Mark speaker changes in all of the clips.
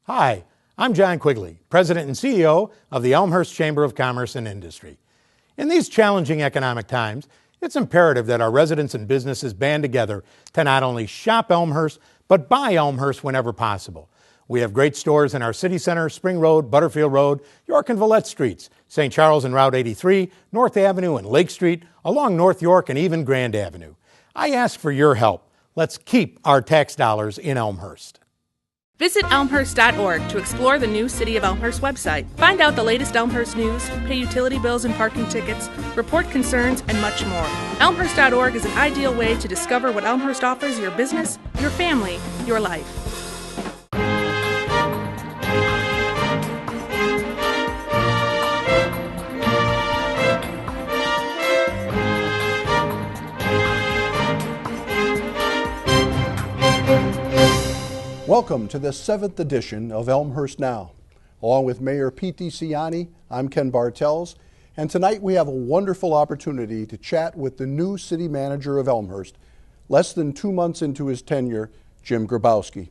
Speaker 1: Hi, I'm John Quigley, President and CEO of the Elmhurst Chamber of Commerce and Industry. In these challenging economic times, it's imperative that our residents and businesses band together to not only shop Elmhurst, but buy Elmhurst whenever possible. We have great stores in our city center, Spring Road, Butterfield Road, York and Villette Streets, St. Charles and Route 83, North Avenue and Lake Street, along North York and even Grand Avenue. I ask for your help. Let's keep our tax dollars in Elmhurst.
Speaker 2: Visit Elmhurst.org to explore the new City of Elmhurst website. Find out the latest Elmhurst news, pay utility bills and parking tickets, report concerns, and much more. Elmhurst.org is an ideal way to discover what Elmhurst offers your business, your family, your life.
Speaker 3: Welcome to the 7th edition of Elmhurst Now. Along with Mayor Pete DeCiani, I'm Ken Bartels, and tonight we have a wonderful opportunity to chat with the new city manager of Elmhurst, less than 2 months into his tenure, Jim Grabowski.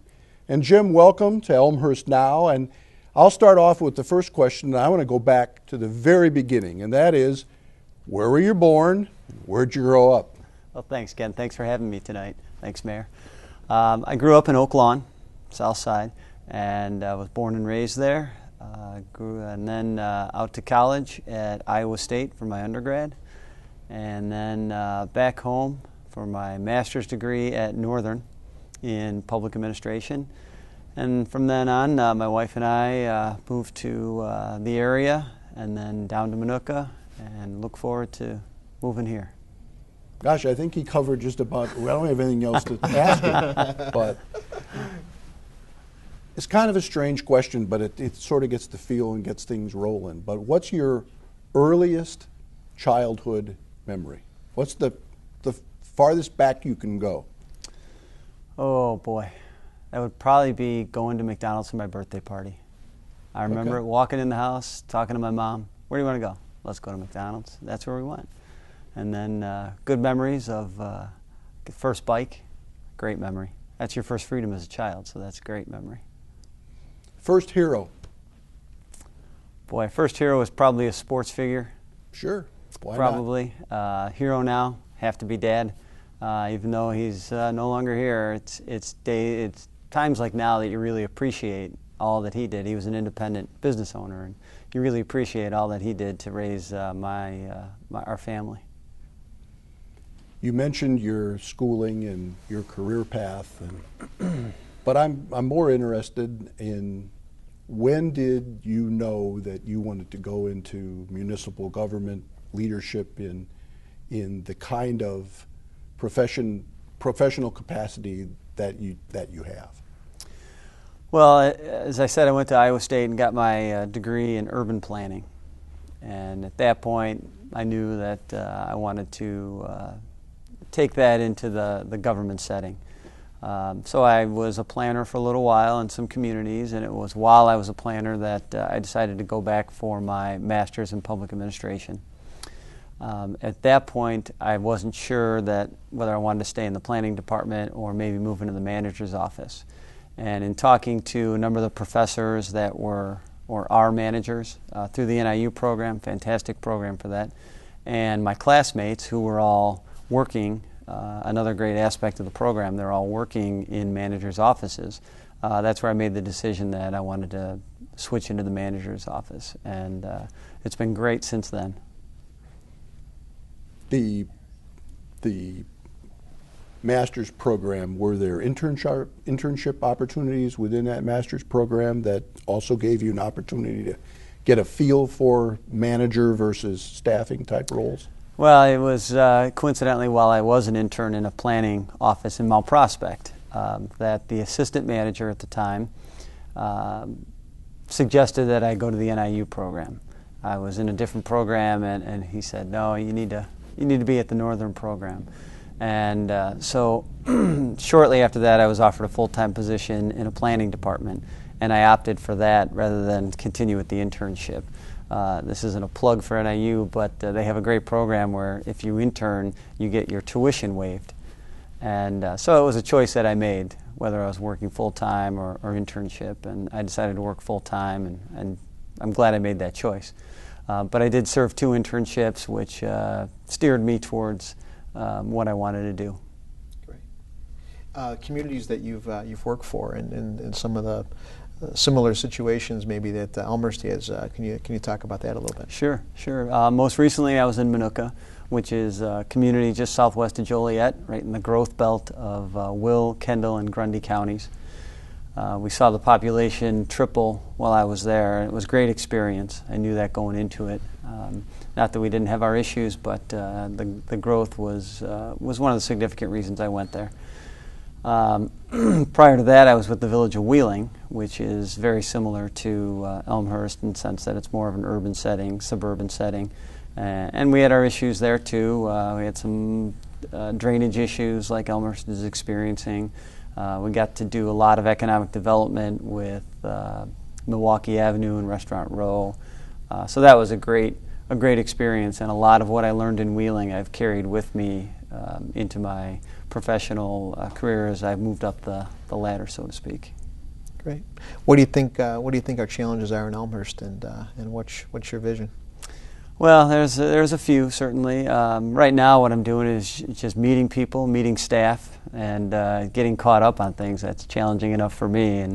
Speaker 3: And Jim, welcome to Elmhurst Now, and I'll start off with the first question, and I want to go back to the very beginning, and that is, where were you born? Where'd you grow up?
Speaker 4: Well, thanks, Ken. Thanks for having me tonight. Thanks, Mayor. I grew up in Oak Lawn, South Side, and I was born and raised there. Grew and then out to college at Iowa State for my undergrad, and then back home for my master's degree at Northern in public administration. And from then on, my wife and I moved to the area and then down to Minooka, and look forward to moving here.
Speaker 3: Gosh, I think he covered just about, well, I don't have anything else to ask him, but it's kind of a strange question, but it sort of gets the feel and gets things rolling. But what's your earliest childhood memory? What's the farthest back you can go?
Speaker 4: Oh boy, that would probably be going to McDonald's for my birthday party. I remember walking in the house, talking to my mom, where do you want to go? Let's go to McDonald's. That's where we went. And then good memories of the first bike, great memory. That's your first freedom as a child, so that's a great memory.
Speaker 3: First hero?
Speaker 4: Boy, first hero was probably a sports figure.
Speaker 3: Sure, why
Speaker 4: probably. Hero now, have to be Dad. Even though he's no longer here, it's times like now that you really appreciate all that he did. He was an independent business owner, and you really appreciate all that he did to raise our family.
Speaker 3: You mentioned your schooling and your career path, but I'm more interested in, when did you know that you wanted to go into municipal government leadership in the kind of professional capacity that you have?
Speaker 4: Well, as I said, I went to Iowa State and got my degree in urban planning, and at that point I knew that I wanted to take that into the government setting. So I was a planner for a little while in some communities, and it was while I was a planner that I decided to go back for my master's in public administration. At that point, I wasn't sure that whether I wanted to stay in the planning department or maybe move into the manager's office. And in talking to a number of the professors that were or are managers through the NIU program, fantastic program for that, and my classmates who were all working, another great aspect of the program, they're all working in managers' offices. That's where I made the decision that I wanted to switch into the manager's office, and it's been great since then.
Speaker 3: The master's program, were there internship opportunities within that master's program that also gave you an opportunity to get a feel for manager versus staffing type roles?
Speaker 4: Well, it was coincidentally while I was an intern in a planning office in Mount Prospect that the assistant manager at the time suggested that I go to the NIU program. I was in a different program, and he said, no, you need to be at the Northern program. And so shortly after that, I was offered a full-time position in a planning department, and I opted for that rather than continue with the internship. This isn't a plug for NIU, but they have a great program where if you intern, you get your tuition waived. And so it was a choice that I made. whether I was working full-time or internship, and I decided to work full-time, and I'm glad I made that choice. But I did serve 2 internships, which steered me towards what I wanted to do.
Speaker 5: Great. Communities that you've worked for, and some of the similar situations maybe that Elmhurst has. Can you talk about that a little bit?
Speaker 4: Sure. Most recently, I was in Minooka, which is a community just southwest of Joliet, right in the growth belt of Will, Kendall, and Grundy counties. We saw the population triple while I was there. It was a great experience. I knew that going into it. Not that we didn't have our issues, but the growth was one of the significant reasons I went there. Prior to that, I was with the village of Wheeling, which is very similar to Elmhurst in the sense that it's more of an urban setting, suburban setting. And we had our issues there too. We had some drainage issues like Elmhurst is experiencing. We got to do a lot of economic development with Milwaukee Avenue and Restaurant Row. So that was a great experience, and a lot of what I learned in Wheeling I've carried with me into my professional career as I've moved up the ladder, so to speak.
Speaker 5: Great. What do you think our challenges are in Elmhurst, and what's your vision?
Speaker 4: Well, there's a few certainly. Right now, what I'm doing is just meeting people, meeting staff, and getting caught up on things. That's challenging enough for me.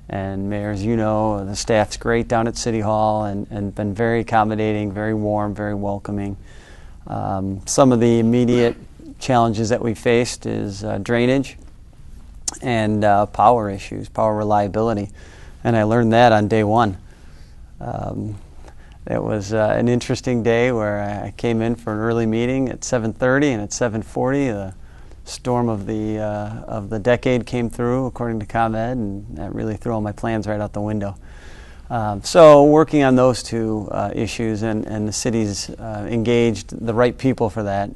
Speaker 4: And Mayor, as you know, the staff's great down at City Hall and been very accommodating, very warm, very welcoming. Some of the immediate challenges that we faced is drainage and power issues, power reliability, and I learned that on day one. It was an interesting day where I came in for an early meeting at 7:30, and at 7:40 the storm of the decade came through, according to ComEd, and that really threw all my plans right out the window. So working on those 2 issues, and the city's engaged the right people for that.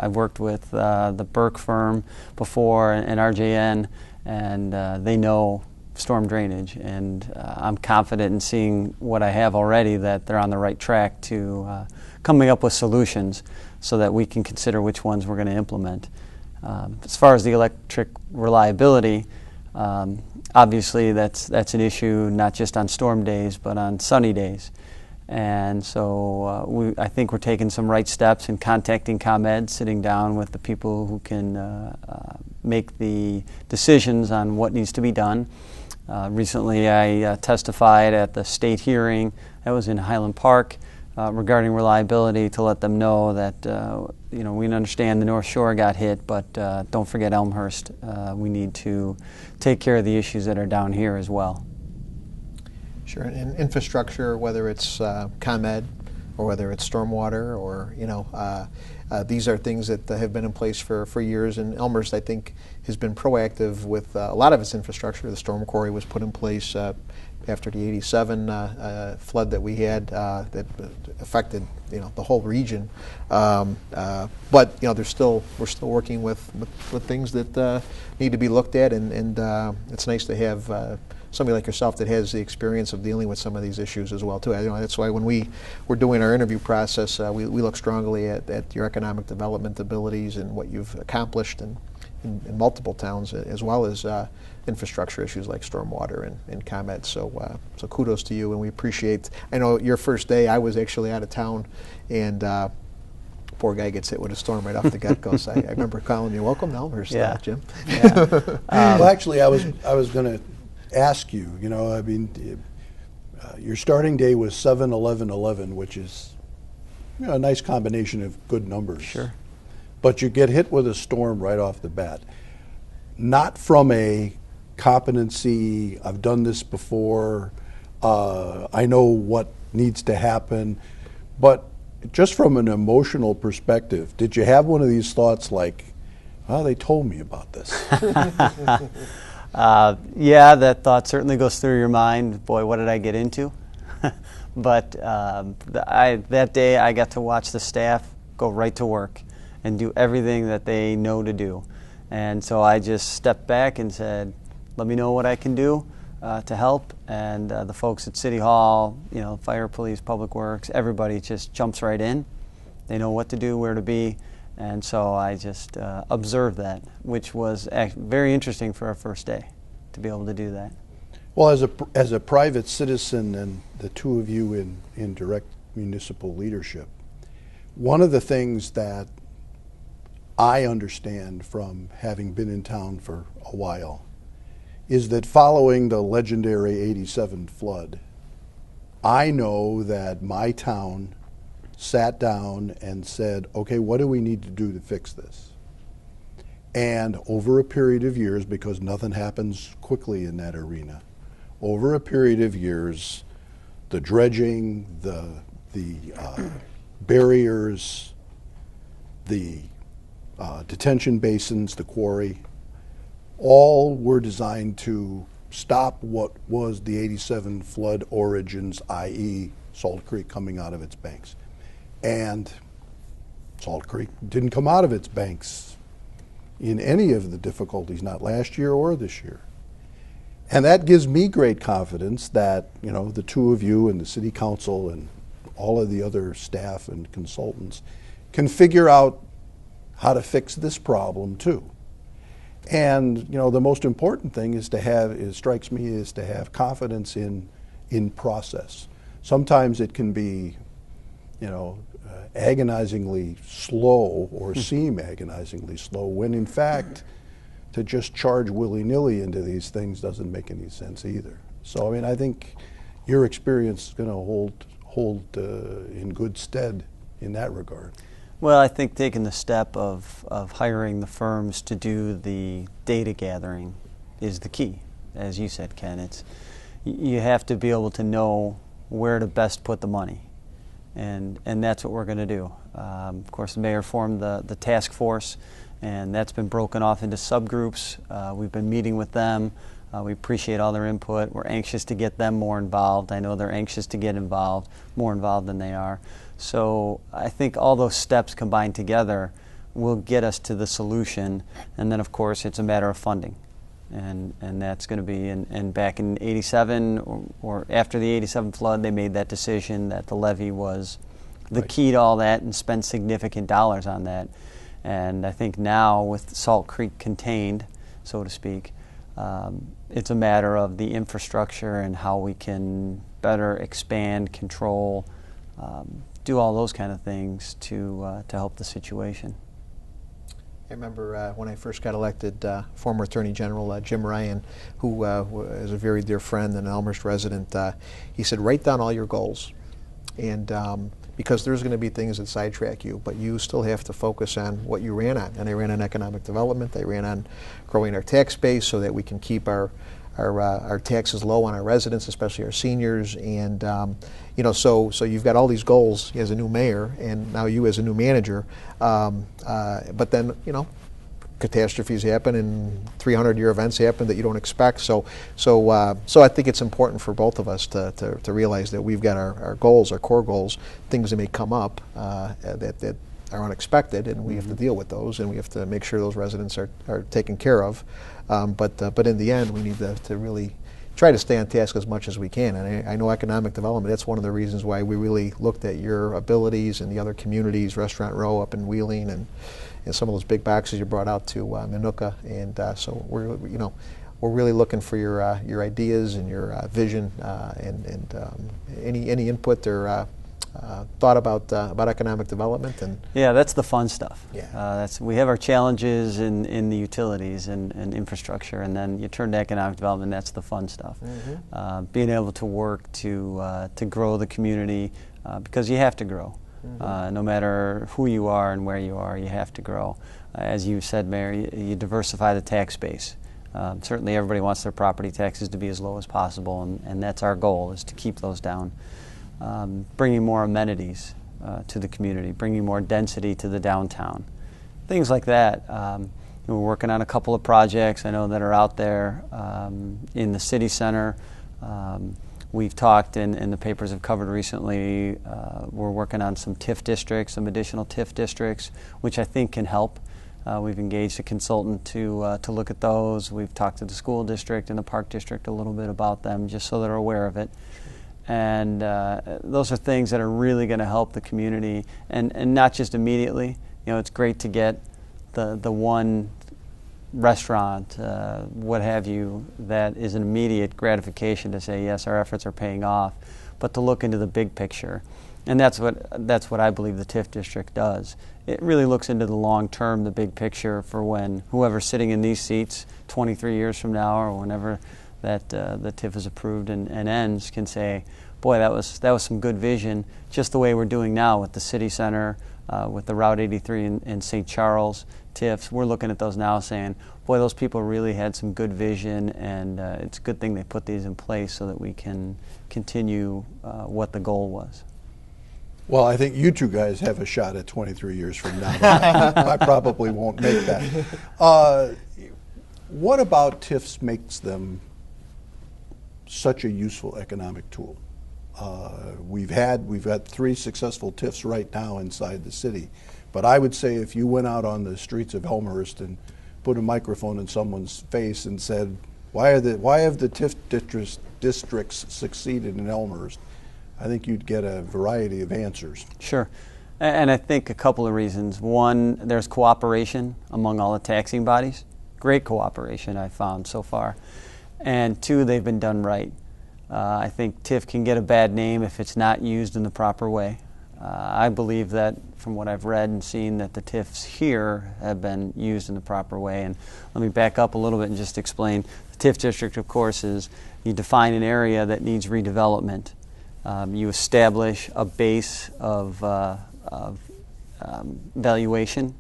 Speaker 4: I've worked with the Burke firm before and RJN, and they know storm drainage, and I'm confident in seeing what I have already that they're on the right track to coming up with solutions so that we can consider which ones we're going to implement. As far as the electric reliability, obviously that's an issue not just on storm days but on sunny days, and so I think we're taking some right steps in contacting ComEd, sitting down with the people who can make the decisions on what needs to be done. Recently I testified at the state hearing that was in Highland Park regarding reliability, to let them know that we understand the North Shore got hit, but don't forget Elmhurst. We need to take care of the issues that are down here as well.
Speaker 5: Sure, and infrastructure, whether it's ComEd or whether it's stormwater, or these are things that have been in place for years, and Elmhurst, I think, has been proactive with a lot of its infrastructure. The storm quarry was put in place after the '87 flood that we had that affected the whole region. But we're still working with things that need to be looked at, and it's nice to have somebody like yourself that has the experience of dealing with some of these issues as well too. That's why when we were doing our interview process, we look strongly at your economic development abilities and what you've accomplished in multiple towns, as well as infrastructure issues like stormwater and ComEd. So kudos to you, and we appreciate. I know your first day, I was actually out of town, and poor guy gets hit with a storm right off the get-go. So I remember calling you, "Welcome to Elmhurst, Jim."
Speaker 4: Yeah.
Speaker 3: Well, actually, I was going to ask you. Your starting day was 7-11-11, which is a nice combination of good numbers.
Speaker 4: Sure.
Speaker 3: But you get hit with a storm right off the bat. Not from a competency, I've done this before, I know what needs to happen, but just from an emotional perspective, did you have one of these thoughts like, "Oh, they told me about this"?
Speaker 4: Yeah, that thought certainly goes through your mind. Boy, what did I get into? But that day I got to watch the staff go right to work and do everything that they know to do. And so I just stepped back and said, let me know what I can do to help. And the folks at City Hall, fire, police, public works, everybody just jumps right in. They know what to do, where to be, And so I just observed that, which was very interesting for our first day to be able to do that.
Speaker 3: Well, as a private citizen and the two of you in direct municipal leadership, one of the things that I understand from having been in town for a while is that following the legendary '87 flood, I know that my town sat down and said, okay, what do we need to do to fix this? And over a period of years, because nothing happens quickly in that arena, over a period of years, the dredging, the barriers, the detention basins, the quarry, all were designed to stop what was the '87 flood origins, i.e. Salt Creek coming out of its banks. And Salt Creek didn't come out of its banks in any of the difficulties, not last year or this year. And that gives me great confidence that, you know, the two of you and the city council and all of the other staff and consultants can figure out how to fix this problem too. And, you know, the most important thing is to have, it strikes me, is to have confidence in process. Sometimes it can be, you know, agonizingly slow or seem agonizingly slow, when in fact to just charge willy-nilly into these things doesn't make any sense either. So I mean, I think your experience is going to hold in good stead in that regard.
Speaker 4: Well, I think taking the step of hiring the firms to do the data gathering is the key. As you said, Ken, you have to be able to know where to best put the money. And that's what we're going to do. Of course, the mayor formed the task force, and that's been broken off into subgroups. We've been meeting with them. We appreciate all their input. We're anxious to get them more involved. I know they're anxious to get involved, more involved than they are. So I think all those steps combined together will get us to the solution. And then, of course, it's a matter of funding. And that's going to be, and back in '87 or after the '87 flood, they made that decision that the levy was the key to all that and spent significant dollars on that. And I think now with Salt Creek contained, so to speak, it's a matter of the infrastructure and how we can better expand, control, do all those kind of things to help the situation.
Speaker 5: I remember when I first got elected, former Attorney General Jim Ryan, who is a very dear friend and an Elmhurst resident, he said, write down all your goals. And because there's going to be things that sidetrack you, but you still have to focus on what you ran on. And I ran on economic development. I ran on growing our tax base so that we can keep our taxes low on our residents, especially our seniors. And you know, so you've got all these goals as a new mayor, and now you as a new manager. But then, you know, catastrophes happen and 300-year events happen that you don't expect. So I think it's important for both of us to realize that we've got our goals, our core goals, things that may come up that are unexpected, and we have to deal with those, and we have to make sure those residents are taken care of. But in the end, we need to really try to stay on task as much as we can. And I know economic development, that's one of the reasons why we really looked at your abilities and the other communities, Restaurant Row up in Wheeling, and some of those big boxes you brought out to Minooka. And so we're really looking for your ideas and your vision and any input or thought about economic development. And
Speaker 4: yeah, that's the fun stuff.
Speaker 5: Yeah.
Speaker 4: We have our challenges in the utilities and infrastructure, and then you turn to economic development. That's the fun stuff. Mm-hmm. Being able to work to grow the community, because you have to grow. Mm-hmm. No matter who you are and where you are, you have to grow. As you said, Mayor, you diversify the tax base. Certainly everybody wants their property taxes to be as low as possible, and that's our goal, is to keep those down. Bringing more amenities to the community, bringing more density to the downtown, things like that. We're working on a couple of projects I know that are out there in the city center. We've talked, and the papers have covered recently, we're working on some TIF districts, some additional TIF districts, which I think can help. We've engaged a consultant to look at those. We've talked to the school district and the park district a little bit about them, just so they're aware of it. And those are things that are really going to help the community, and not just immediately. it's great to get the one restaurant, what have you, that is an immediate gratification to say, yes, our efforts are paying off, but to look into the big picture. And that's what I believe the TIF district does. It really looks into the long term, the big picture, for when whoever's sitting in these seats 23 years from now, or whenever that the TIF is approved and ends, can say, boy, that was some good vision, just the way we're doing now with the city center, with the Route 83 in St. Charles TIFs. We're looking at those now saying, boy, those people really had some good vision, and it's a good thing they put these in place so that we can continue what the goal was.
Speaker 3: Well, I think you two guys have a shot at 23 years from now. I probably won't make that. What about TIFs makes them such a useful economic tool? We've had 3 successful TIFs right now inside the city, but I would say if you went out on the streets of Elmhurst and put a microphone in someone's face and said, why have the TIF districts succeeded in Elmhurst, I think you'd get a variety of answers.
Speaker 4: Sure. And I think a couple of reasons. One, there's cooperation among all the taxing bodies. Great cooperation I've found so far. And 2, they've been done right. I think TIF can get a bad name if it's not used in the proper way. I believe that, from what I've read and seen, that the TIFs here have been used in the proper way. And let me back up a little bit and just explain. The TIF district, of course, is you define an area that needs redevelopment. You establish a base of valuation,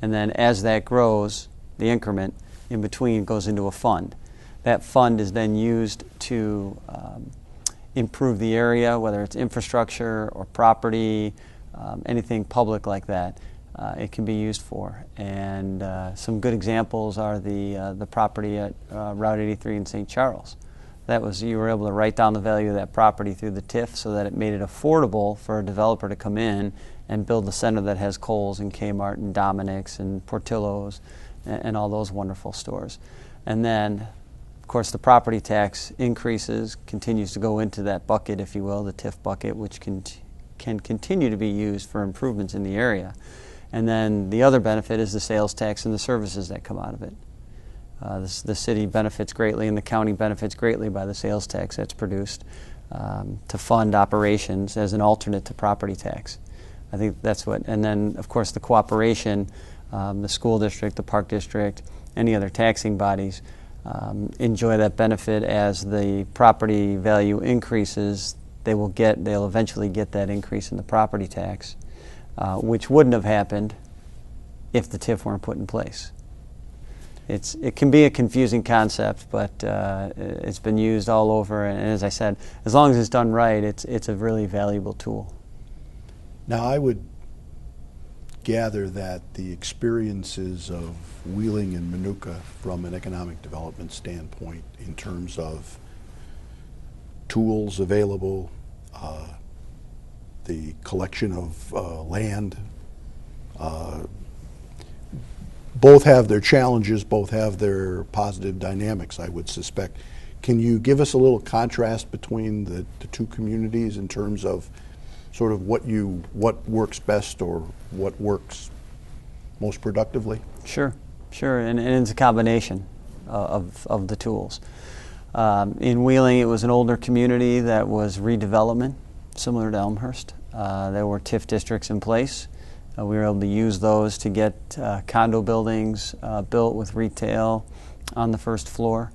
Speaker 4: and then as that grows, the increment in between goes into a fund. That fund is then used to improve the area, whether it's infrastructure or property, anything public like that. It can be used for. And some good examples are the property at Route 83 in St. Charles. You were able to write down the value of that property through the TIF so that it made it affordable for a developer to come in and build the center that has Kohl's and Kmart and Dominic's and Portillo's and all those wonderful stores. And then, of course, the property tax increases, continues to go into that bucket, if you will, the TIF bucket, which can continue to be used for improvements in the area. And then the other benefit is the sales tax and the services that come out of it. The city benefits greatly and the county benefits greatly by the sales tax that's produced to fund operations as an alternate to property tax. I think that's what, and then of course the cooperation, the school district, the park district, any other taxing bodies enjoy that benefit as the property value increases. They'll eventually get that increase in the property tax, which wouldn't have happened if the TIF weren't put in place. It can be a confusing concept, but it's been used all over, and as I said, as long as it's done right, it's a really valuable tool.
Speaker 3: Now, I would gather that the experiences of Wheeling and Minooka from an economic development standpoint in terms of tools available, the collection of land, both have their challenges, both have their positive dynamics, I would suspect. Can you give us a little contrast between the 2 communities in terms of sort of what works best or what works most productively?
Speaker 4: Sure, and it's a combination of the tools. In Wheeling, it was an older community that was redevelopment, similar to Elmhurst. There were TIF districts in place. We were able to use those to get condo buildings built with retail on the first floor,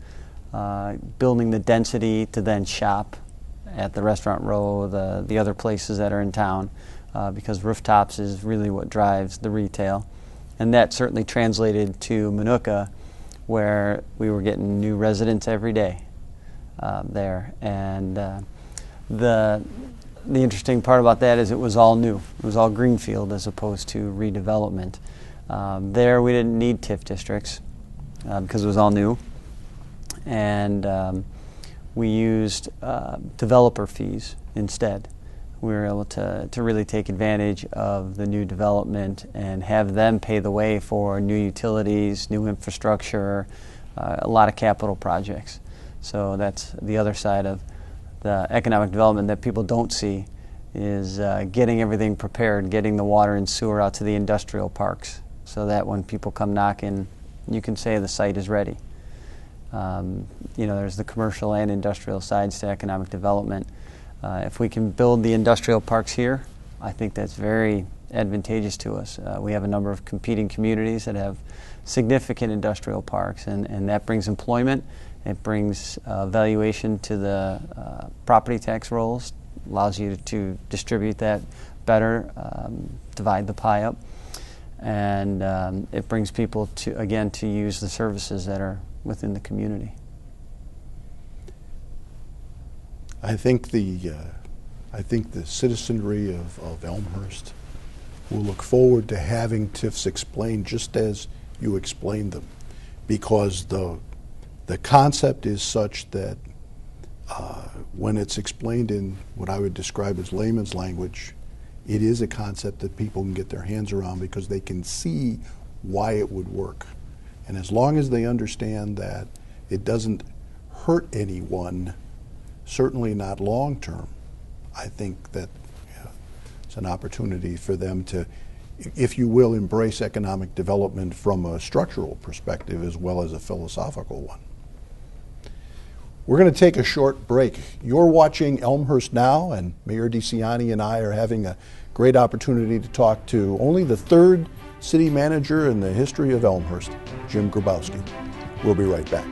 Speaker 4: building the density to then shop at the Restaurant Row, the other places that are in town, because rooftops is really what drives the retail. And that certainly translated to Minooka, where we were getting new residents every day there. And the interesting part about that is it was all new. It was all greenfield as opposed to redevelopment. There we didn't need TIF districts because it was all new. And we used developer fees instead. We were able to really take advantage of the new development and have them pay the way for new utilities, new infrastructure, a lot of capital projects. So that's the other side of the economic development that people don't see, is getting everything prepared, getting the water and sewer out to the industrial parks, so that when people come knocking, you can say the site is ready. You know, there's the commercial and industrial sides to economic development. If we can build the industrial parks here, I think that's very advantageous to us. We have a number of competing communities that have significant industrial parks, and that brings employment. It brings valuation to the property tax rolls, allows you to distribute that better, divide the pie up, and it brings people to, again, to use the services that are within the community.
Speaker 3: I think the citizenry of Elmhurst will look forward to having TIFs explained just as you explained them, because the concept is such that when it's explained in what I would describe as layman's language, it is a concept that people can get their hands around because they can see why it would work. And as long as they understand that it doesn't hurt anyone, certainly not long term, I think that it's an opportunity for them to, if you will, embrace economic development from a structural perspective as well as a philosophical one. We're going to take a short break. You're watching Elmhurst Now, and Mayor DeCiani and I are having a great opportunity to talk to only the third city manager in the history of Elmhurst, Jim Grabowski. We'll be right back.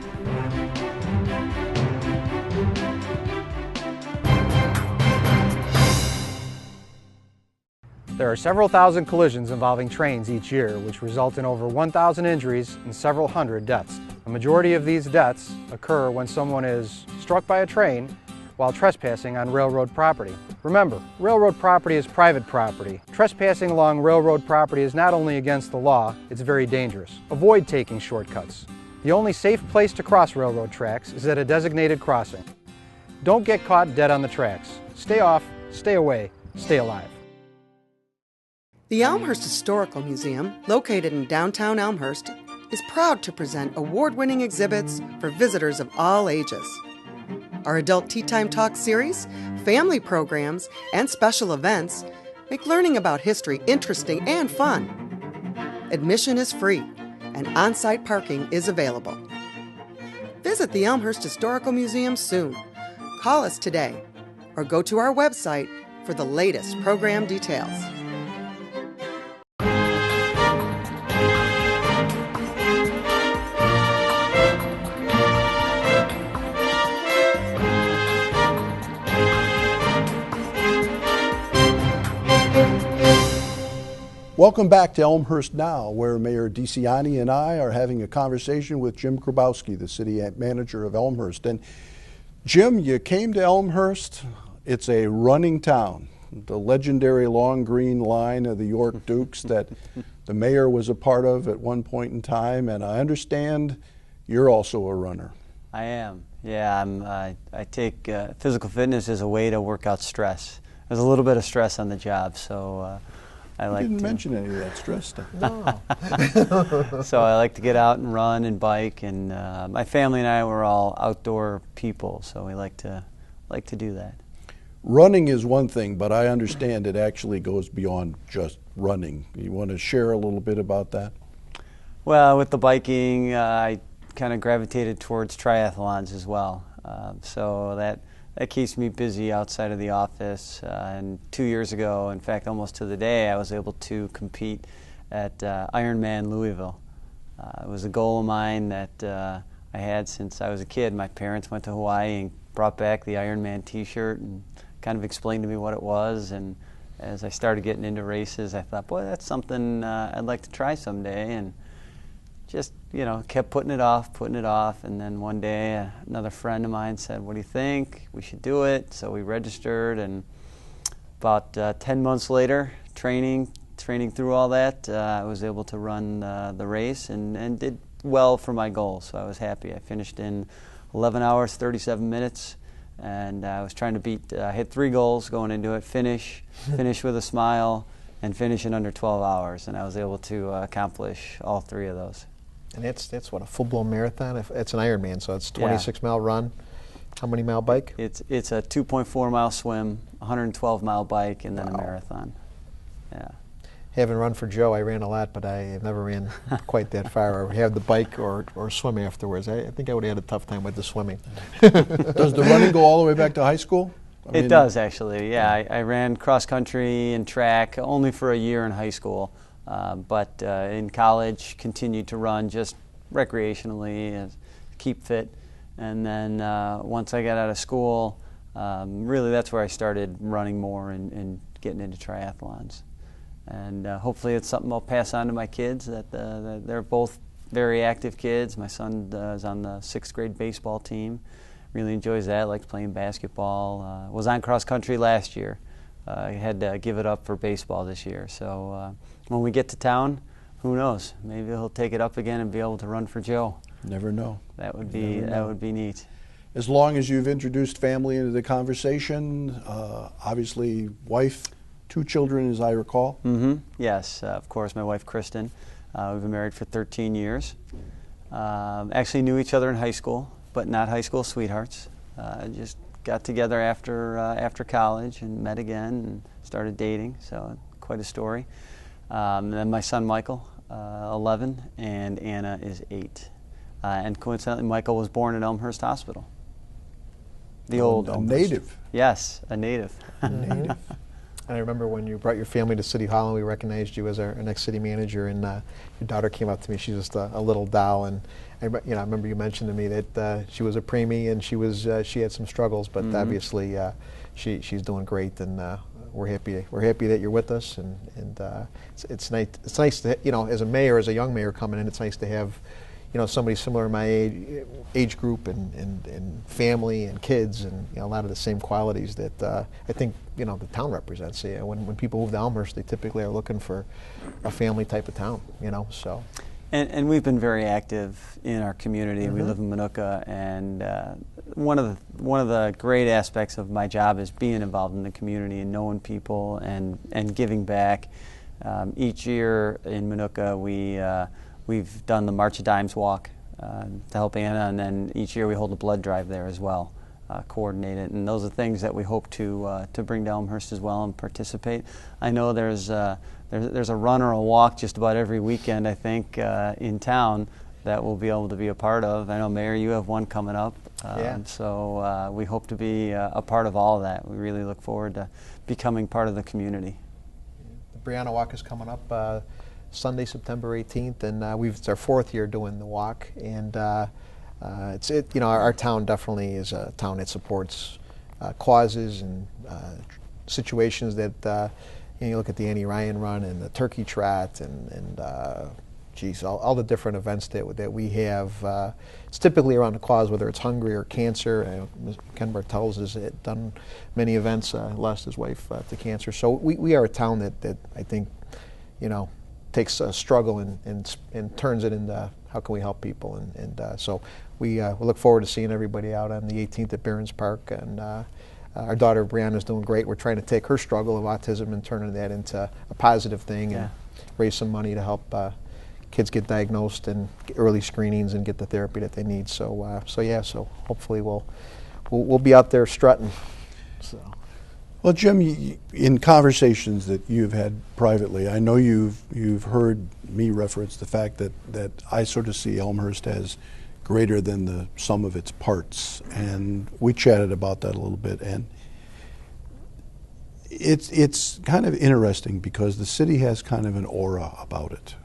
Speaker 6: There are several thousand collisions involving trains each year, which result in over 1,000 injuries and several hundred deaths. A majority of these deaths occur when someone is struck by a train while trespassing on railroad property. Remember, railroad property is private property. Trespassing along railroad property is not only against the law, it's very dangerous. Avoid taking shortcuts. The only safe place to cross railroad tracks is at a designated crossing. Don't get caught dead on the tracks. Stay off, stay away, stay alive.
Speaker 7: The Elmhurst Historical Museum, located in downtown Elmhurst, is proud to present award-winning exhibits for visitors of all ages. Our Adult Tea Time Talk series, family programs, and special events make learning about history interesting and fun. Admission is free, and on-site parking is available. Visit the Elmhurst Historical Museum soon. Call us today, or go to our website for the latest program details.
Speaker 3: Welcome back to Elmhurst Now, where Mayor DeCiani and I are having a conversation with Jim Grabowski, the city manager of Elmhurst. And Jim, you came to Elmhurst. It's a running town, the legendary long green line of the York Dukes that the mayor was a part of at one point in time. And I understand you're also a runner.
Speaker 4: I am. Yeah, I take physical fitness as a way to work out stress. There's a little bit of stress on the job, so I like
Speaker 3: didn't
Speaker 4: to
Speaker 3: mention any of that stress stuff.
Speaker 5: No.
Speaker 4: So I like to get out and run and bike, and my family and I were all outdoor people, so we like to do that.
Speaker 3: Running is one thing, but I understand it actually goes beyond just running. You want to share a little bit about that?
Speaker 4: Well, with the biking, I kind of gravitated towards triathlons as well. So that keeps me busy outside of the office. And 2 years ago, in fact, almost to the day, I was able to compete at Ironman Louisville. It was a goal of mine that I had since I was a kid. My parents went to Hawaii and brought back the Ironman t-shirt and kind of explained to me what it was. And as I started getting into races, I thought, boy, that's something I'd like to try someday. And just, kept putting it off, and then one day another friend of mine said, what do you think? We should do it. So we registered, and about 10 months later, training through all that, I was able to run the race and did well for my goal, so I was happy. I finished in 11 hours, 37 minutes, and I was trying to hit 3 goals going into it, finish with a smile, and finish in under 12 hours, and I was able to accomplish all 3 of those.
Speaker 5: And it's what, a full-blown marathon? It's an Ironman, so it's 26-mile run. How many mile bike?
Speaker 4: It's a 2.4 mile swim, 112 mile bike, and then a marathon. Yeah.
Speaker 5: Haven't run for Joe. I ran a lot, but I never ran quite that far. Or have the bike or swim afterwards. I think I would have had a tough time with the swimming.
Speaker 3: Does the running go all the way back to high school?
Speaker 4: It does, actually. Yeah, I ran cross country and track only for a year in high school, but in college continued to run just recreationally, keep fit. And then once I got out of school, really that's where I started running more and getting into triathlons. And hopefully it's something I'll pass on to my kids, that they're both very active kids. My son is on the 6th grade baseball team. Really enjoys that, likes playing basketball. Was on cross country last year. I had to give it up for baseball this year. So when we get to town, who knows? Maybe he'll take it up again and be able to run for Joe.
Speaker 3: Never know.
Speaker 4: That would be neat.
Speaker 3: As long as you've introduced family into the conversation, obviously wife, 2 children, as I recall.
Speaker 4: Mm-hmm. Yes, of course, my wife Kristen. We've been married for 13 years. Actually knew each other in high school, but not high school sweethearts. Just got together after college and met again and started dating, so quite a story. And then my son Michael, 11, and Anna is 8. And coincidentally, Michael was born at Elmhurst Hospital. The old Elmhurst.
Speaker 3: Native.
Speaker 4: Yes, a native.
Speaker 3: A native.
Speaker 5: And I remember when you brought your family to City Hall and we recognized you as our next city manager, and your daughter came up to me. She's just a little doll, and I remember you mentioned to me that she was a preemie and she had some struggles, but obviously she's doing great, and we're happy that you're with us, and it's nice. It's nice to, as a young mayor coming in, it's nice to have somebody similar in my age group and family and kids, and a lot of the same qualities that I think the town represents. When people move to Elmhurst, they typically are looking for a family type of town. So.
Speaker 4: And we've been very active in our community. We live in Minooka, and one of the great aspects of my job is being involved in the community and knowing people and giving back. Each year in Minooka, we've done the March of Dimes walk to help Anna, and then each year we hold a blood drive there as well, coordinated. And those are things that we hope to bring to Elmhurst as well and participate. I know there's a run or a walk just about every weekend, I think, in town that we'll be able to be a part of. I know, Mayor, you have one coming up. So we hope to be a part of all of that. We really look forward to becoming part of the community.
Speaker 5: The Brianna Walk is coming up Sunday, September 18th, and it's our 4th year doing the walk, and our town definitely is a town that supports causes and situations that you look at the Annie Ryan Run and the Turkey Trot and all the different events that we have. It's typically around a cause, whether it's hungry or cancer. Ken Bartels has done many events, lost his wife to cancer. So we are a town that I think takes a struggle and turns it into how can we help people, and so we look forward to seeing everybody out on the 18th at Barron's Park, and our daughter Brianna is doing great. We're trying to take her struggle of autism and turning that into a positive thing, and raise some money to help kids get diagnosed and get early screenings and get the therapy that they need. So hopefully we'll be out there strutting. So.
Speaker 3: Well, Jim, in conversations that you've had privately, I know you've heard me reference the fact that I sort of see Elmhurst as greater than the sum of its parts, and we chatted about that a little bit, and it's kind of interesting because the city has kind of an aura about it.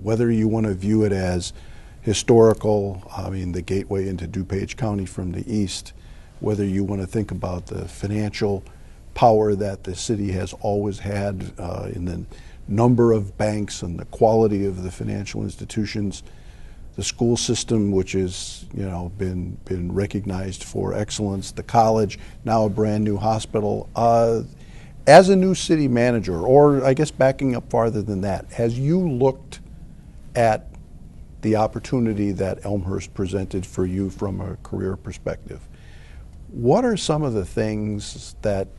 Speaker 3: Whether you want to view it as historical, the gateway into DuPage County from the east, whether you want to think about the financial power that the city has always had in the number of banks and the quality of the financial institutions, the school system, which has been recognized for excellence, the college, now a brand new hospital. As a new city manager, or I guess backing up farther than that, as you looked at the opportunity that Elmhurst presented for you from a career perspective, what are some of the things that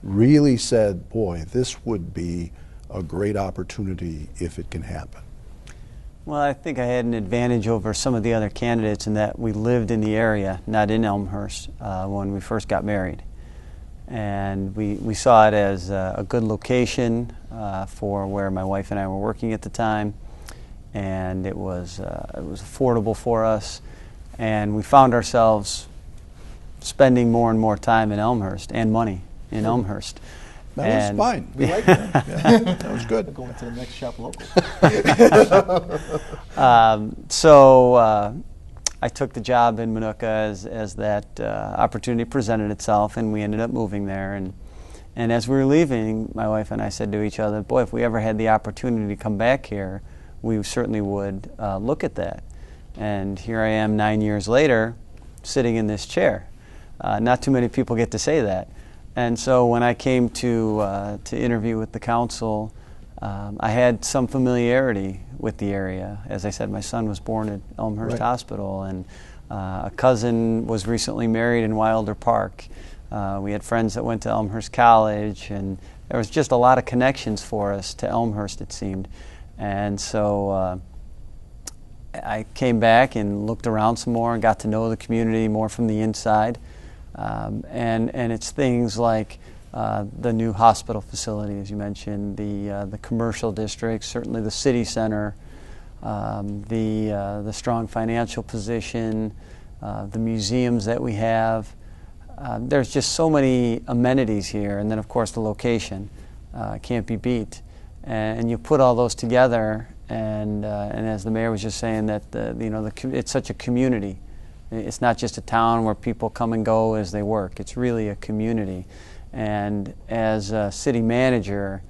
Speaker 3: really said, boy, this would be a great opportunity if it can happen?
Speaker 4: Well, I think I had an advantage over some of the other candidates in that we lived in the area, not in Elmhurst, when we first got married. And we saw it as a good location for where my wife and I were working at the time, and it was affordable for us. And we found ourselves spending more and more time in Elmhurst and money in Elmhurst.
Speaker 3: That was fine. We liked that. Yeah, that was good.
Speaker 5: Going to the next shop local.
Speaker 4: So I took the job in Minooka as that opportunity presented itself, and we ended up moving there. And as we were leaving, my wife and I said to each other, boy, if we ever had the opportunity to come back here, we certainly would look at that. And here I am 9 years later, sitting in this chair. Not too many people get to say that. And so when I came to interview with the council, I had some familiarity with the area. As I said, my son was born at Elmhurst Hospital, and a cousin was recently married in Wilder Park. We had friends that went to Elmhurst College, and there was just a lot of connections for us to Elmhurst, it seemed. And so I came back and looked around some more and got to know the community more from the inside. And it's things like the new hospital facility, as you mentioned, the commercial districts, certainly the city center, the strong financial position, the museums that we have. There's just so many amenities here, and then of course the location can't be beat. And you put all those together, and as the mayor was just saying, that it's such a community. It's not just a town where people come and go as they work. It's really a community. And as a city manager,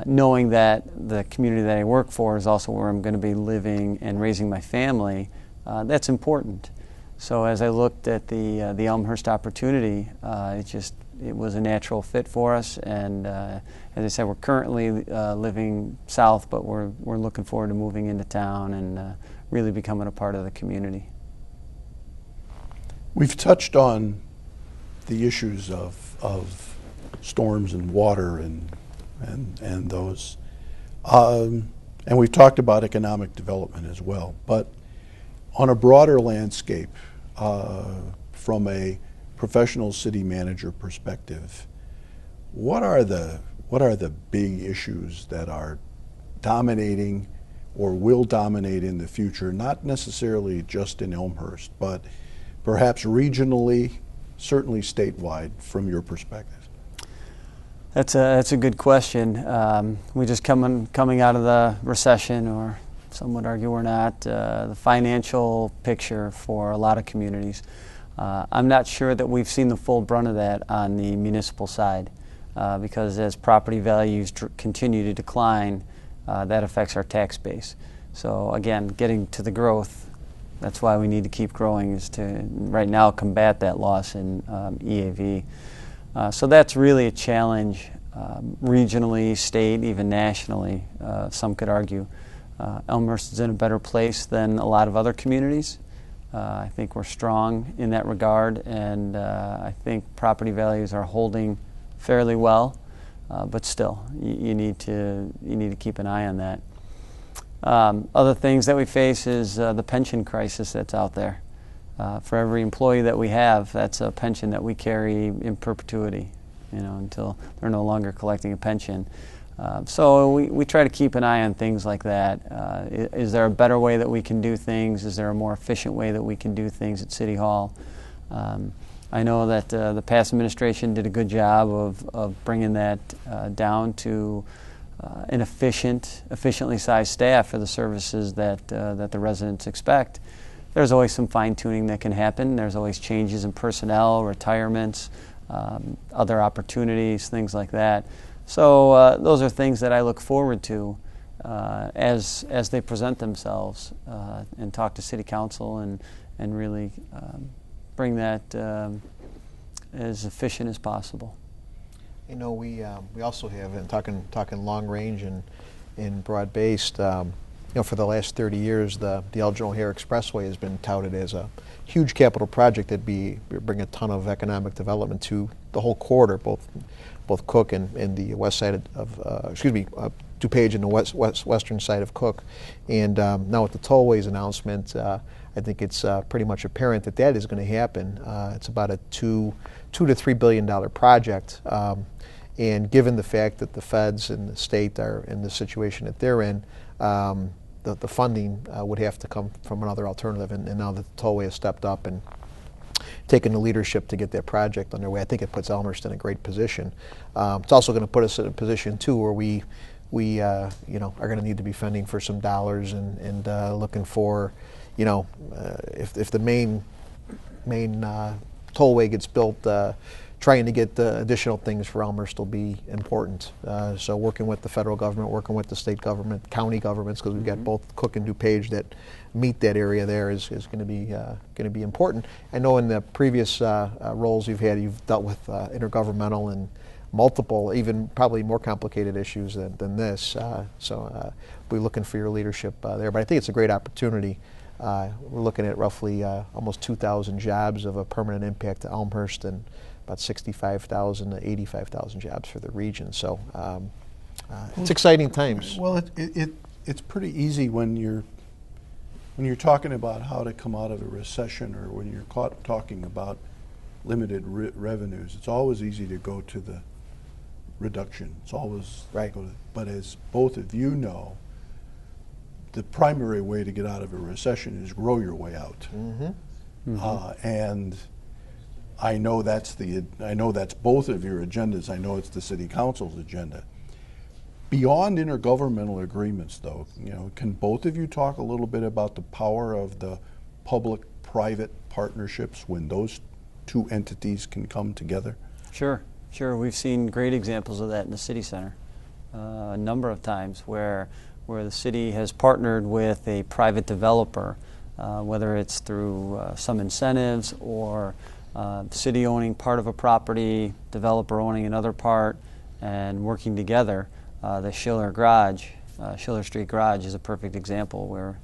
Speaker 4: knowing that the community that I work for is also where I'm going to be living and raising my family, that's important. So as I looked at the Elmhurst opportunity, it was a natural fit for us. And as I said, we're currently living south, but we're looking forward to moving into town and really becoming a part of the community.
Speaker 3: We've touched on the issues of storms and water and those, and we've talked about economic development as well. But on a broader landscape, from a professional city manager perspective, what are the big issues that are dominating or will dominate in the future? Not necessarily just in Elmhurst, but perhaps regionally, certainly statewide, from your perspective?
Speaker 4: That's a good question. We just coming out of the recession, or some would argue we're not. The financial picture for a lot of communities. I'm not sure that we've seen the full brunt of that on the municipal side, because as property values continue to decline, that affects our tax base. So again, getting to the growth. That's why we need to keep growing, is to right now combat that loss in EAV. So that's really a challenge regionally, state, even nationally, some could argue. Elmhurst is in a better place than a lot of other communities. I think we're strong in that regard, and I think property values are holding fairly well, but still, you need to keep an eye on that. Other things that we face is the pension crisis that's out there. For every employee that we have, that's a pension that we carry in perpetuity, until they're no longer collecting a pension. So we try to keep an eye on things like that. Is there a better way that we can do things? Is there a more efficient way that we can do things at City Hall? I know that the past administration did a good job of bringing that down to an efficiently sized staff for the services that the residents expect. There's always some fine-tuning that can happen. There's always changes in personnel, retirements, other opportunities, things like that. So those are things that I look forward to as they present themselves, and talk to City Council and really bring that as efficient as possible.
Speaker 5: We also have, and talking long range and broad based. For the last 30 years, the Elgin O'Hare Expressway has been touted as a huge capital project that'd bring a ton of economic development to the whole corridor, both Cook and the west side of DuPage and the western side of Cook. And now with the tollways announcement, I think it's pretty much apparent that that is going to happen. It's about a $2 to $3 billion project. And given the fact that the feds and the state are in the situation that they're in, the funding would have to come from another alternative. And now that the tollway has stepped up and taken the leadership to get that project underway, I think it puts Elmhurst in a great position. It's also going to put us in a position too where we are going to need to be fending for some dollars and looking for, if the main tollway gets built, trying to get additional things for Elmhurst will be important. So working with the federal government, working with the state government, county governments, because we've got both Cook and DuPage that meet that area there is going to be important. I know in the previous roles you've dealt with intergovernmental and multiple, even probably more complicated issues than this. So we're looking for your leadership there. But I think it's a great opportunity. We're looking at roughly almost 2,000 jobs of a permanent impact to Elmhurst and about 65,000 to 85,000 jobs for the region. So it's exciting times.
Speaker 3: Well, it's pretty easy when you're talking about how to come out of a recession, or when you're talking about limited revenues. It's always easy to go to the reduction. It's always
Speaker 5: right.
Speaker 3: But as both of you know, the primary way to get out of a recession is grow your way out. Mm-hmm. And I know that's both of your agendas. I know it's the City Council's agenda. Beyond intergovernmental agreements, though, can both of you talk a little bit about the power of the public-private partnerships when those two entities can come together?
Speaker 4: Sure. We've seen great examples of that in the city center a number of times where the city has partnered with a private developer, whether it's through some incentives or the city owning part of a property, developer owning another part, and working together. The Schiller Street Garage is a perfect example where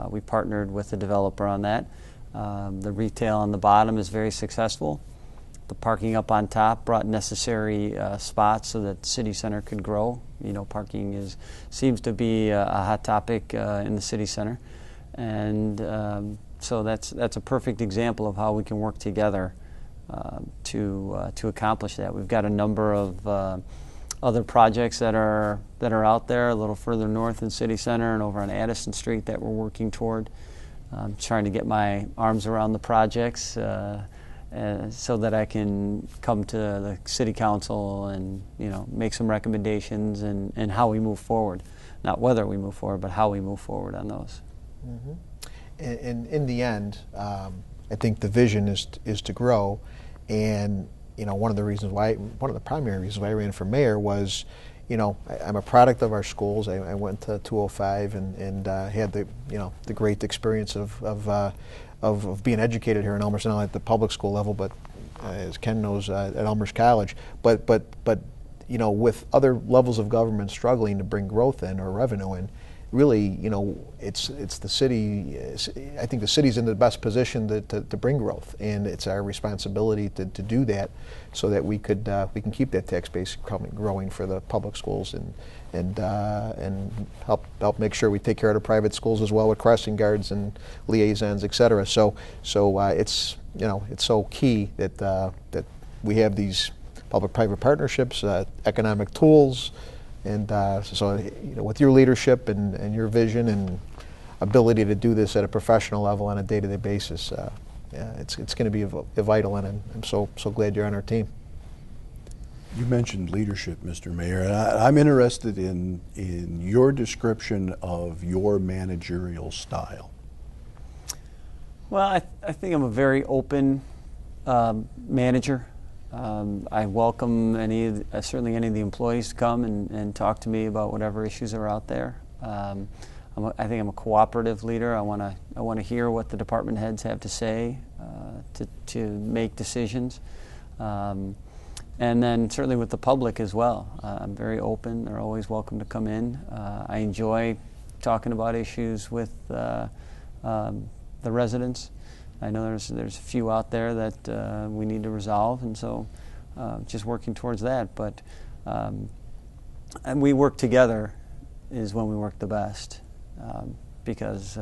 Speaker 4: we partnered with the developer on that. The retail on the bottom is very successful. The parking up on top brought necessary spots so that the city center could grow. Parking seems to be a hot topic in the city center, and so that's a perfect example of how we can work together to accomplish that. We've got a number of other projects that are out there a little further north in City Center and over on Addison Street that we're working toward. I'm trying to get my arms around the projects so that I can come to the City Council and make some recommendations and how we move forward. Not whether we move forward, but how we move forward on those.
Speaker 5: Mm-hmm. And in the end, I think the vision is to grow, and one of the primary reasons why I ran for mayor was, I'm a product of our schools. I went to 205 and had the great experience of being educated here in Elmhurst, not only at the public school level, but as Ken knows, at Elmhurst College. But with other levels of government struggling to bring growth in or revenue in, really, it's the city. I think the city's in the best position to bring growth, and it's our responsibility to do that, so that we can keep that tax base growing for the public schools and help make sure we take care of the private schools as well with crossing guards and liaisons, et cetera. So it's so key that we have these public-private partnerships, economic tools. And so with your leadership and your vision and ability to do this at a professional level on a day-to-day basis, it's going to be vital, and I'm so glad you're on our team.
Speaker 3: You mentioned leadership, Mr. Mayor, and I'm interested in your description of your managerial style.
Speaker 4: Well, I think I'm a very open manager. I welcome certainly any of the employees to come and talk to me about whatever issues are out there. I think I'm a cooperative leader. I want to hear what the department heads have to say to make decisions, and then certainly with the public as well. I'm very open. They're always welcome to come in. I enjoy talking about issues with the residents. I know there's a few out there that we need to resolve, and so just working towards that. But and we work together is when we work the best, because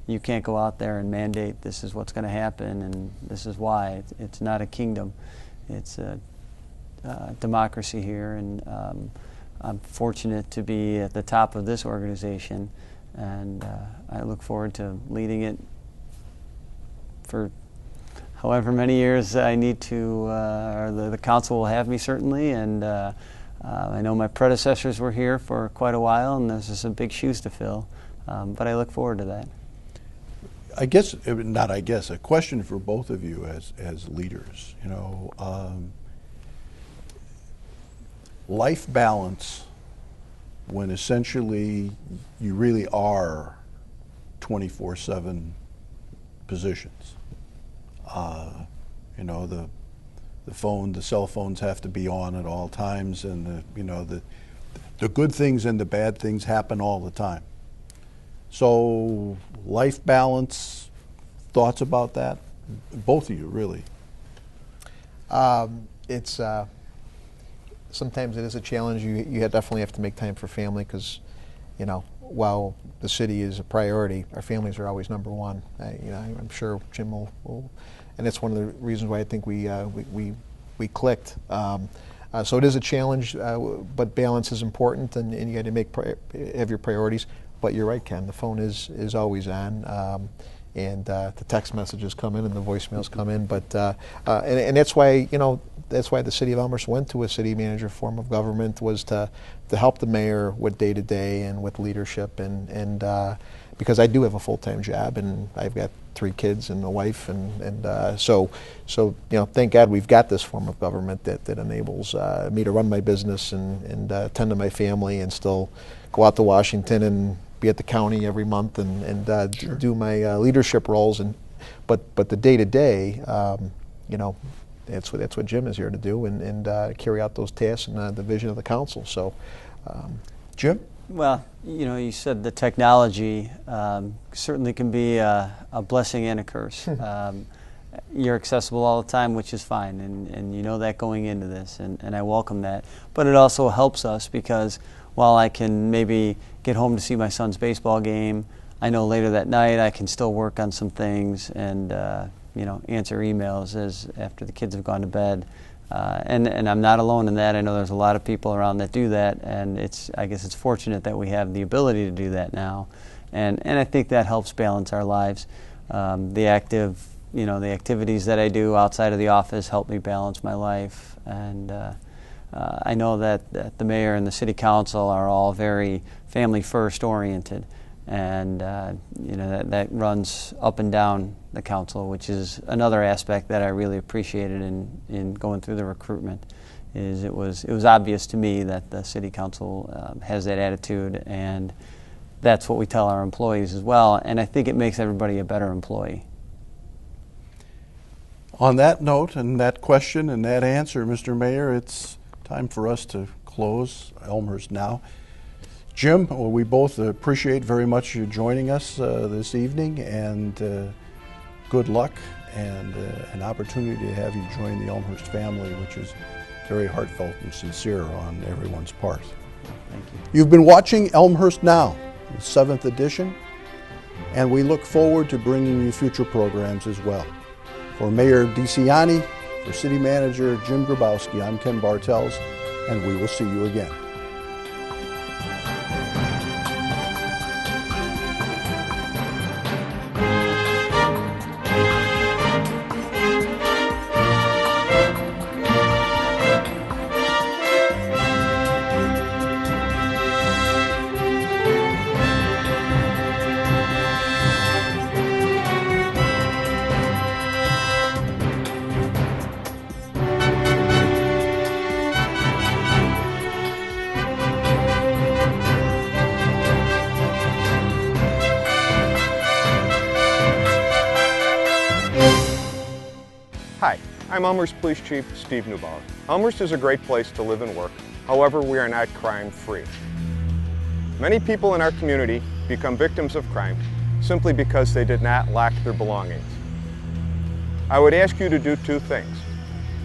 Speaker 4: you can't go out there and mandate this is what's going to happen and this is why. It's not a kingdom. It's a democracy here, and I'm fortunate to be at the top of this organization, and I look forward to leading it for however many years I need to, or the council will have me, certainly, and I know my predecessors were here for quite a while, and there's just some big shoes to fill, but I look forward to that.
Speaker 3: I guess, not I guess, a question for both of you as leaders. You know, life balance, when essentially you really are 24/7 positions. You know, the cell phones have to be on at all times, and the good things and the bad things happen all the time. So life balance, thoughts about that? Both of you, really.
Speaker 5: It's sometimes it is a challenge. You definitely have to make time for family, because, you know, while the city is a priority, our families are always number one. I'm sure Jim will, and it's one of the reasons why I think we clicked. So it is a challenge, but balance is important, and you got to have your priorities. But you're right, Ken. The phone is always on, and the text messages come in and the voicemails come in. But and that's why the city of Elmhurst went to a city manager form of government, was to help the mayor with day-to-day and with leadership, and because I do have a full-time job, and I've got 3 kids and a wife, and so thank God we've got this form of government that enables me to run my business and attend to my family, and still go out to Washington and be at the county every month and
Speaker 3: Sure.
Speaker 5: do my leadership roles, but the day-to-day, that's what Jim is here to do, and carry out those tasks and the vision of the council. So,
Speaker 3: Jim?
Speaker 4: Well, you said the technology certainly can be a blessing and a curse. You're accessible all the time, which is fine, and you know that going into this, and I welcome that. But it also helps us, because while I can maybe get home to see my son's baseball game, I know later that night I can still work on some things and answer emails after the kids have gone to bed. And I'm not alone in that. I know there's a lot of people around that do that, and I guess it's fortunate that we have the ability to do that now, and I think that helps balance our lives. The activities that I do outside of the office help me balance my life, and I know that the mayor and the city council are all very family first oriented, and that runs up and down the council, which is another aspect that I really appreciated in going through the recruitment. It was obvious to me that the city council has that attitude, and that's what we tell our employees as well, and I think it makes everybody a better employee.
Speaker 3: On that note and that question and that answer, Mr. Mayor, it's time for us to close Elmhurst Now. Jim, we both appreciate very much you joining us this evening, and good luck, and an opportunity to have you join the Elmhurst family, which is very heartfelt and sincere on everyone's part.
Speaker 4: Thank you.
Speaker 3: You've been watching Elmhurst Now, the 7th edition, and we look forward to bringing you future programs as well. For Mayor DeCiani, for City Manager Jim Grabowski, I'm Ken Bartels, and we will see you again.
Speaker 8: Hi, I'm Elmhurst Police Chief Steve Neubauer. Elmhurst is a great place to live and work. However, we are not crime-free. Many people in our community become victims of crime simply because they did not lock their belongings. I would ask you to do 2 things.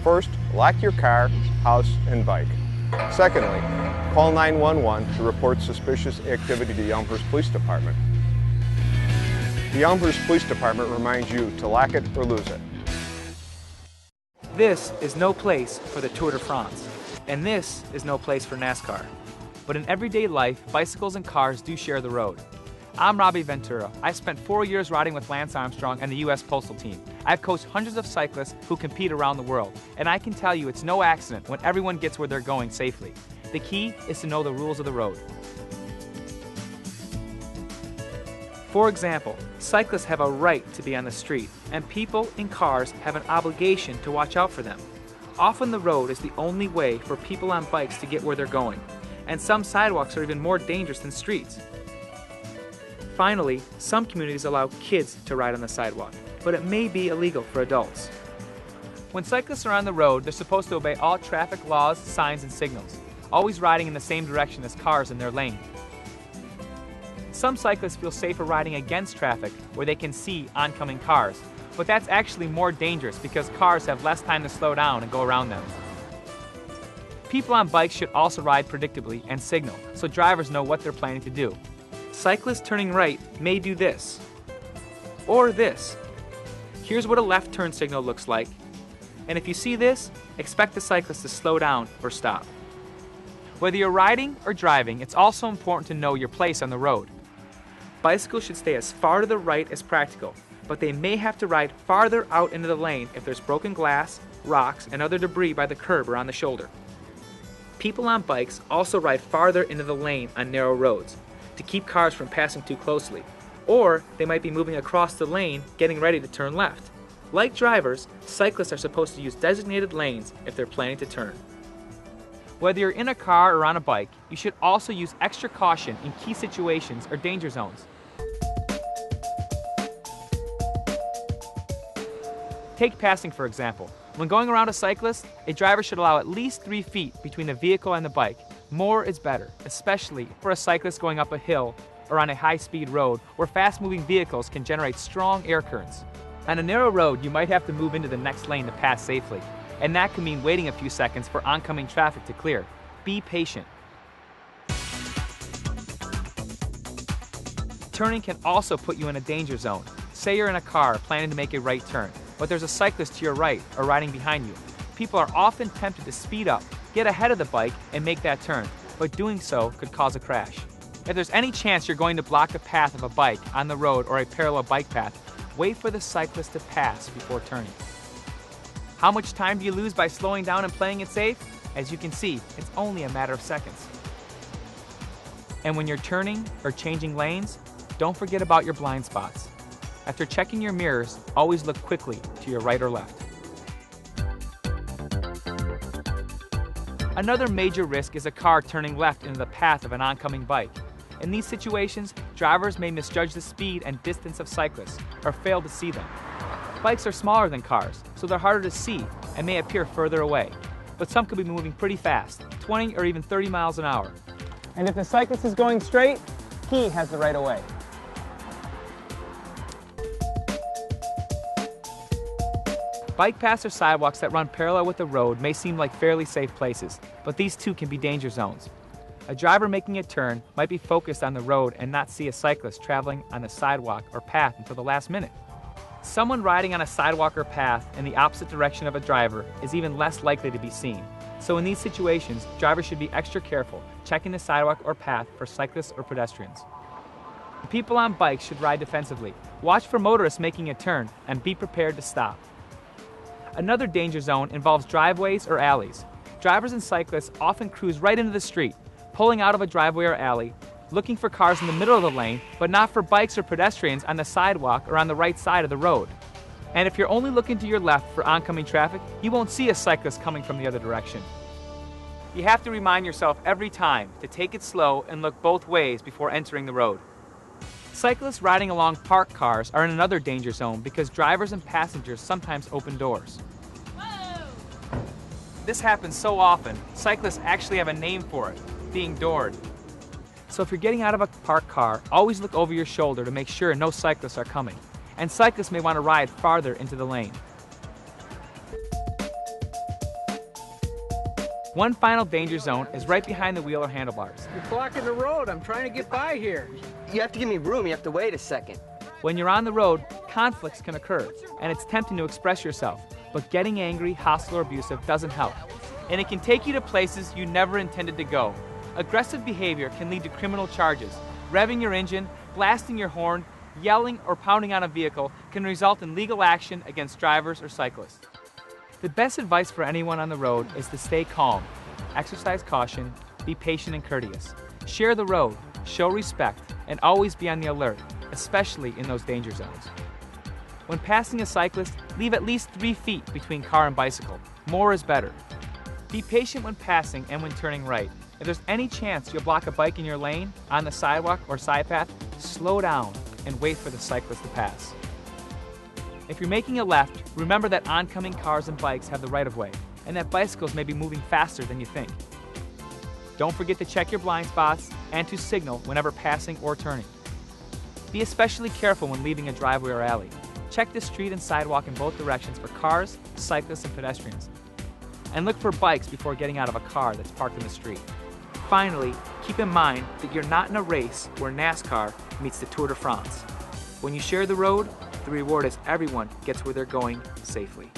Speaker 8: First, lock your car, house, and bike. Secondly, call 911 to report suspicious activity to the Elmhurst Police Department. The Elmhurst Police Department reminds you to lack it or lose it.
Speaker 9: This is no place for the Tour de France, and this is no place for NASCAR. But in everyday life, bicycles and cars do share the road. I'm Robbie Ventura. I spent 4 years riding with Lance Armstrong and the U.S. Postal Team. I've coached hundreds of cyclists who compete around the world, and I can tell you it's no accident when everyone gets where they're going safely. The key is to know the rules of the road. For example, cyclists have a right to be on the street, and people in cars have an obligation to watch out for them. Often the road is the only way for people on bikes to get where they're going, and some sidewalks are even more dangerous than streets. Finally, some communities allow kids to ride on the sidewalk, but it may be illegal for adults. When cyclists are on the road, they're supposed to obey all traffic laws, signs, and signals, always riding in the same direction as cars in their lane. Some cyclists feel safer riding against traffic where they can see oncoming cars, but that's actually more dangerous because cars have less time to slow down and go around them. People on bikes should also ride predictably and signal so drivers know what they're planning to do. Cyclists turning right may do this, or this. Here's what a left turn signal looks like, and if you see this, expect the cyclist to slow down or stop. Whether you're riding or driving, it's also important to know your place on the road. Bicycles should stay as far to the right as practical, but they may have to ride farther out into the lane if there's broken glass, rocks, and other debris by the curb or on the shoulder. People on bikes also ride farther into the lane on narrow roads to keep cars from passing too closely, or they might be moving across the lane getting ready to turn left. Like drivers, cyclists are supposed to use designated lanes if they're planning to turn. Whether you're in a car or on a bike, you should also use extra caution in key situations or danger zones. Take passing, for example. When going around a cyclist, a driver should allow at least 3 feet between the vehicle and the bike. More is better, especially for a cyclist going up a hill or on a high-speed road where fast-moving vehicles can generate strong air currents. On a narrow road, you might have to move into the next lane to pass safely, and that can mean waiting a few seconds for oncoming traffic to clear. Be patient. Turning can also put you in a danger zone. Say you're in a car planning to make a right turn, but there's a cyclist to your right or riding behind you. People are often tempted to speed up, get ahead of the bike, and make that turn, but doing so could cause a crash. If there's any chance you're going to block the path of a bike on the road or a parallel bike path, wait for the cyclist to pass before turning. How much time do you lose by slowing down and playing it safe? As you can see, it's only a matter of seconds. And when you're turning or changing lanes, don't forget about your blind spots. After checking your mirrors, always look quickly to your right or left. Another major risk is a car turning left into the path of an oncoming bike. In these situations, drivers may misjudge the speed and distance of cyclists or fail to see them. Bikes are smaller than cars, so they're harder to see and may appear further away. But some could be moving pretty fast, 20 or even 30 miles an hour.
Speaker 10: And if the cyclist is going straight, he has the right of way.
Speaker 9: Bike paths or sidewalks that run parallel with the road may seem like fairly safe places, but these too can be danger zones. A driver making a turn might be focused on the road and not see a cyclist traveling on the sidewalk or path until the last minute. Someone riding on a sidewalk or path in the opposite direction of a driver is even less likely to be seen. So in these situations, drivers should be extra careful, checking the sidewalk or path for cyclists or pedestrians. People on bikes should ride defensively. Watch for motorists making a turn and be prepared to stop. Another danger zone involves driveways or alleys. Drivers and cyclists often cruise right into the street, pulling out of a driveway or alley, looking for cars in the middle of the lane, but not for bikes or pedestrians on the sidewalk or on the right side of the road. And if you're only looking to your left for oncoming traffic, you won't see a cyclist coming from the other direction. You have to remind yourself every time to take it slow and look both ways before entering the road. Cyclists riding along parked cars are in another danger zone because drivers and passengers sometimes open doors. Whoa! This happens so often, cyclists actually have a name for it, being doored. So if you're getting out of a parked car, always look over your shoulder to make sure no cyclists are coming. And cyclists may want to ride farther into the lane. One final danger zone is right behind the wheel or handlebars.
Speaker 10: You're blocking the road. I'm trying to get by here.
Speaker 11: You have to give me room. You have to wait a second.
Speaker 9: When you're on the road, conflicts can occur, and it's tempting to express yourself, but getting angry, hostile, or abusive doesn't help. And it can take you to places you never intended to go. Aggressive behavior can lead to criminal charges. Revving your engine, blasting your horn, yelling, or pounding on a vehicle can result in legal action against drivers or cyclists. The best advice for anyone on the road is to stay calm, exercise caution, be patient and courteous. Share the road, show respect, and always be on the alert, especially in those danger zones. When passing a cyclist, leave at least 3 feet between car and bicycle. More is better. Be patient when passing and when turning right. If there's any chance you'll block a bike in your lane, on the sidewalk or side path, slow down and wait for the cyclist to pass. If you're making a left, remember that oncoming cars and bikes have the right-of-way, and that bicycles may be moving faster than you think. Don't forget to check your blind spots and to signal whenever passing or turning. Be especially careful when leaving a driveway or alley. Check the street and sidewalk in both directions for cars, cyclists, and pedestrians. And look for bikes before getting out of a car that's parked in the street. Finally, keep in mind that you're not in a race where NASCAR meets the Tour de France. When you share the road, the reward is everyone gets where they're going safely.